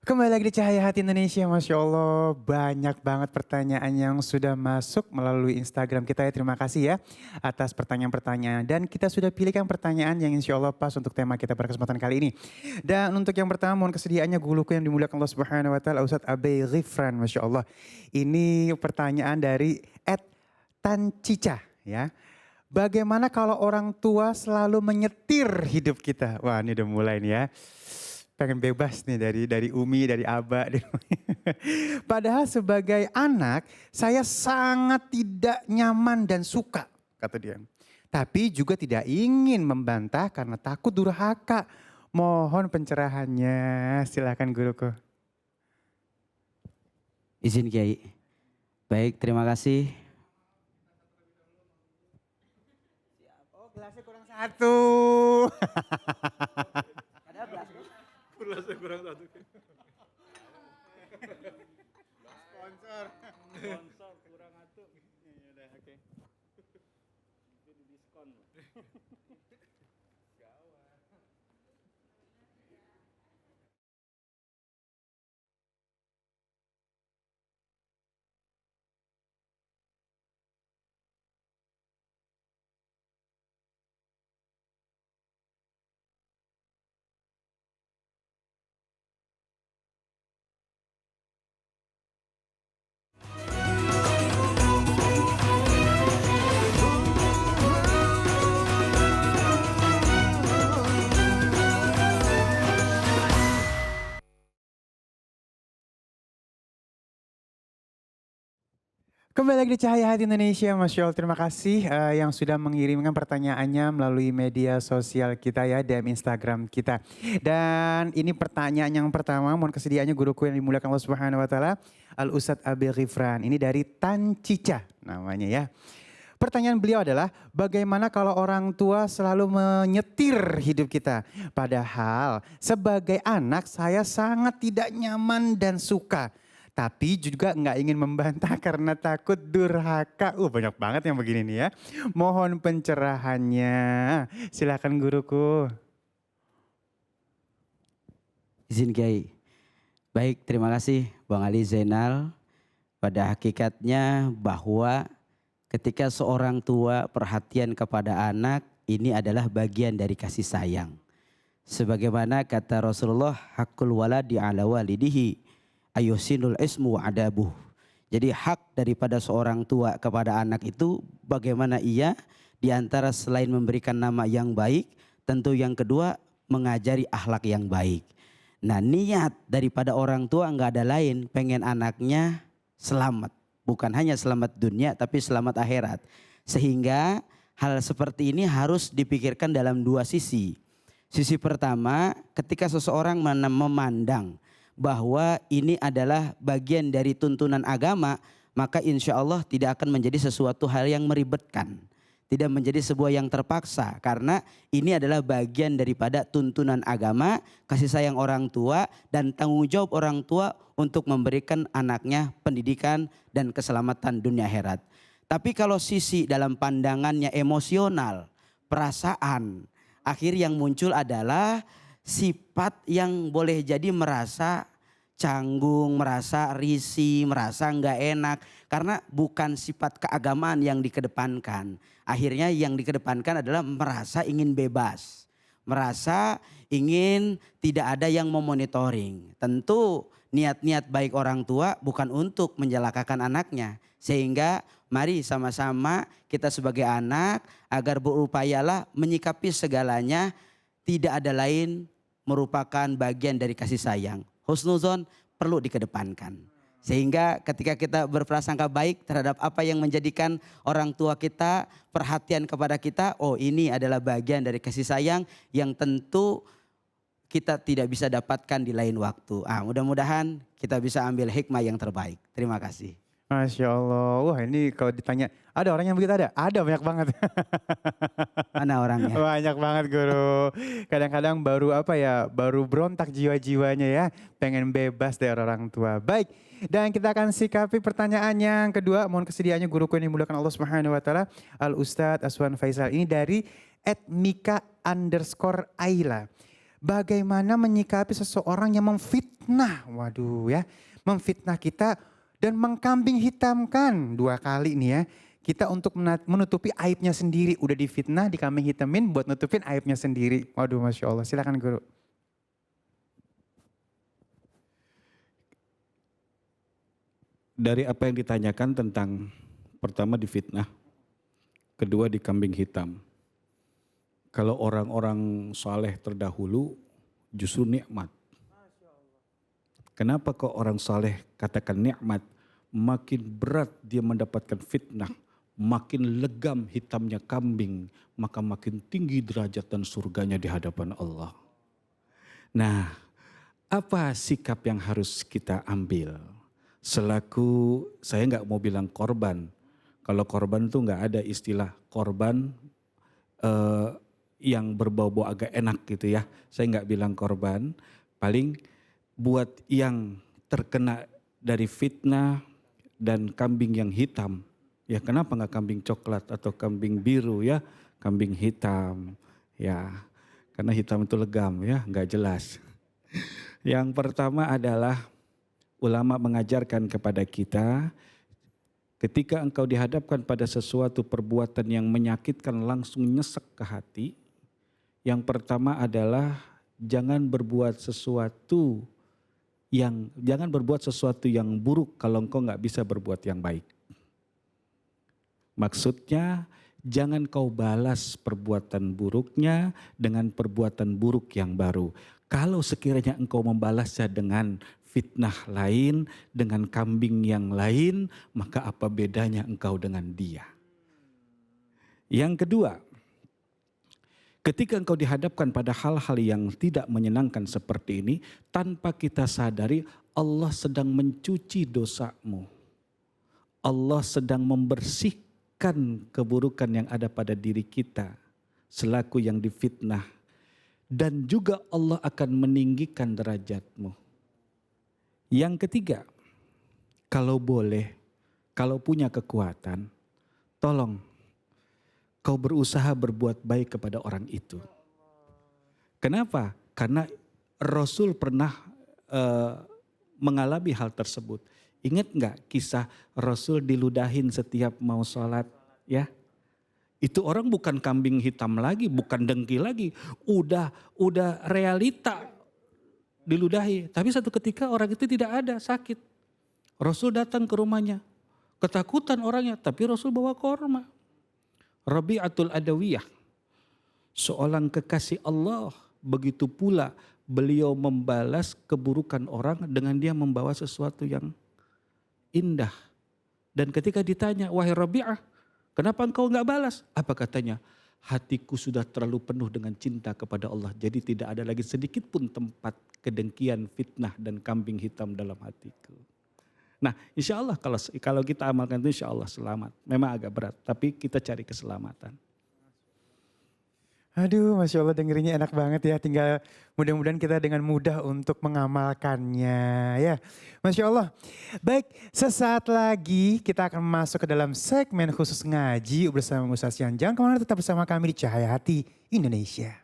Kembali lagi di Cahaya Hati Indonesia, Masya Allah banyak banget pertanyaan yang sudah masuk melalui Instagram kita ya. Terima kasih ya atas pertanyaan-pertanyaan. Dan kita sudah pilihkan pertanyaan yang insya Allah pas untuk tema kita pada kesempatan kali ini. Dan untuk yang pertama mohon kesediaannya guluku yang dimuliakan Allah Subhanahu Wa Taala, Ustadz Abai Ghifran, Masya Allah. Ini pertanyaan dari Tan Cica ya. Bagaimana kalau orang tua selalu menyetir hidup kita? Wah ini udah mulai nih ya. Pengen bebas nih dari Umi, dari Aba. Padahal sebagai anak saya sangat tidak nyaman dan suka kata dia. Tapi juga tidak ingin membantah karena takut durhaka. Mohon pencerahannya, silakan guruku. Izin Kiai. Baik, terima kasih. Oh gelasnya kurang satu. Gelasnya kurang satu. Sponsor. Sponsor kurang satu. Ya udah oke. Itu di diskon. Kembali lagi di Cahaya Hati Indonesia, Masya Allah. Terima kasih yang sudah mengirimkan pertanyaannya melalui media sosial kita ya, DM Instagram kita. Dan ini pertanyaan yang pertama, mohon kesediaannya guruku yang dimuliakan Allah Subhanahu Wa Taala, Al Ustadz Abai Ghifran. Ini dari Tan Cica namanya ya. Pertanyaan beliau adalah bagaimana kalau orang tua selalu menyetir hidup kita. Padahal sebagai anak saya sangat tidak nyaman dan suka. Tapi juga nggak ingin membantah karena takut durhaka. Banyak banget yang begini nih ya. Mohon pencerahannya. Silakan guruku. Izin Kiai. Baik, terima kasih Bang Ali Zainal. Pada hakikatnya bahwa ketika seorang tua perhatian kepada anak, ini adalah bagian dari kasih sayang. Sebagaimana kata Rasulullah, hakul waladi ala walidihi ayusinul ismu adabuh. Jadi hak daripada seorang tua kepada anak itu bagaimana ia diantara selain memberikan nama yang baik, tentu yang kedua mengajari akhlak yang baik. Nah niat daripada orang tua nggak ada lain, pengen anaknya selamat. Bukan hanya selamat dunia tapi selamat akhirat. Sehingga hal seperti ini harus dipikirkan dalam dua sisi. Sisi pertama ketika seseorang memandang bahwa ini adalah bagian dari tuntunan agama, maka insya Allah tidak akan menjadi sesuatu hal yang meribetkan. Tidak menjadi sebuah yang terpaksa karena ini adalah bagian daripada tuntunan agama, kasih sayang orang tua dan tanggung jawab orang tua untuk memberikan anaknya pendidikan dan keselamatan dunia akhirat. Tapi kalau sisi dalam pandangannya emosional, perasaan, akhir yang muncul adalah sifat yang boleh jadi merasa canggung, merasa risih, merasa enggak enak. Karena bukan sifat keagamaan yang dikedepankan. Akhirnya yang dikedepankan adalah merasa ingin bebas. Merasa ingin tidak ada yang memonitoring. Tentu niat-niat baik orang tua bukan untuk menjelakakan anaknya. Sehingga mari sama-sama kita sebagai anak agar berupayalah menyikapi segalanya tidak ada lain merupakan bagian dari kasih sayang. Husnuzon perlu dikedepankan. Sehingga ketika kita berprasangka baik terhadap apa yang menjadikan orang tua kita perhatian kepada kita. Oh ini adalah bagian dari kasih sayang yang tentu kita tidak bisa dapatkan di lain waktu. Mudah-mudahan kita bisa ambil hikmah yang terbaik. Terima kasih. Masya Allah. Wah ini kalau ditanya ada orang yang begitu ada? Ada banyak banget. Mana orangnya? Banyak banget guru. Kadang-kadang baru berontak jiwa-jiwanya ya. Pengen bebas dari orang tua. Baik, dan kita akan sikapi pertanyaan yang kedua. Mohon kesediaannya guruku yang dimuliakan Allah Subhanahu Wa Taala, Al Ustadz Aswan Faisal. Ini dari @mika_aila. bagaimana menyikapi seseorang yang memfitnah. Waduh ya, memfitnah kita dan mengkambing hitamkan 2 kali nih ya. Kita untuk menutupi aibnya sendiri. Udah difitnah, dikambing hitamin buat nutupin aibnya sendiri. Waduh Masya Allah, silakan guru. Dari apa yang ditanyakan tentang pertama difitnah, kedua dikambing hitam. Kalau orang-orang saleh terdahulu justru nikmat. Kenapa kok orang saleh katakan nikmat? Makin berat dia mendapatkan fitnah, makin legam hitamnya kambing, maka makin tinggi derajat dan surganya di hadapan Allah. Nah, apa sikap yang harus kita ambil? Selaku, saya nggak mau bilang korban. Kalau korban tuh nggak ada istilah korban yang berbau-bau agak enak gitu ya. Saya nggak bilang korban, paling buat yang terkena dari fitnah dan kambing yang hitam. Ya kenapa nggak kambing coklat atau kambing biru ya, kambing hitam. Ya karena hitam itu legam ya, nggak jelas. Yang pertama adalah ulama mengajarkan kepada kita, ketika engkau dihadapkan pada sesuatu perbuatan yang menyakitkan langsung nyesek ke hati, yang pertama adalah jangan berbuat sesuatu yang buruk kalau engkau nggak bisa berbuat yang baik. Maksudnya jangan kau balas perbuatan buruknya dengan perbuatan buruk yang baru. Kalau sekiranya engkau membalasnya dengan fitnah lain, dengan kambing yang lain, maka apa bedanya engkau dengan dia? Yang kedua, ketika engkau dihadapkan pada hal-hal yang tidak menyenangkan seperti ini, tanpa kita sadari Allah sedang mencuci dosamu. Allah sedang membersihkan keburukan yang ada pada diri kita selaku yang difitnah. Dan juga Allah akan meninggikan derajatmu. Yang ketiga, kalau boleh, kalau punya kekuatan, tolong kau berusaha berbuat baik kepada orang itu. Kenapa? Karena Rasul pernah mengalami hal tersebut. Ingat nggak kisah Rasul diludahin setiap mau sholat? Ya, itu orang bukan kambing hitam lagi, bukan dengki lagi, udah realita diludahi. Tapi satu ketika orang itu tidak ada, sakit. Rasul datang ke rumahnya, ketakutan orangnya, tapi Rasul bawa korma. Rabi'atul Adawiyah, seorang kekasih Allah, begitu pula beliau membalas keburukan orang dengan dia membawa sesuatu yang indah. Dan ketika ditanya, wahai Rabi'ah, kenapa engkau enggak balas? Apa katanya? Hatiku sudah terlalu penuh dengan cinta kepada Allah. Jadi tidak ada lagi sedikit pun tempat kedengkian, fitnah dan kambing hitam dalam hatiku. Nah insya Allah kalau kita amalkan itu insya Allah selamat. Memang agak berat tapi kita cari keselamatan. Aduh, Masya Allah dengerinnya enak banget ya. Tinggal mudah-mudahan kita dengan mudah untuk mengamalkannya ya. Masya Allah. Baik, sesaat lagi kita akan masuk ke dalam segmen khusus ngaji bersama Ustaz Yan. Jangan kemana, tetap bersama kami di Cahaya Hati Indonesia.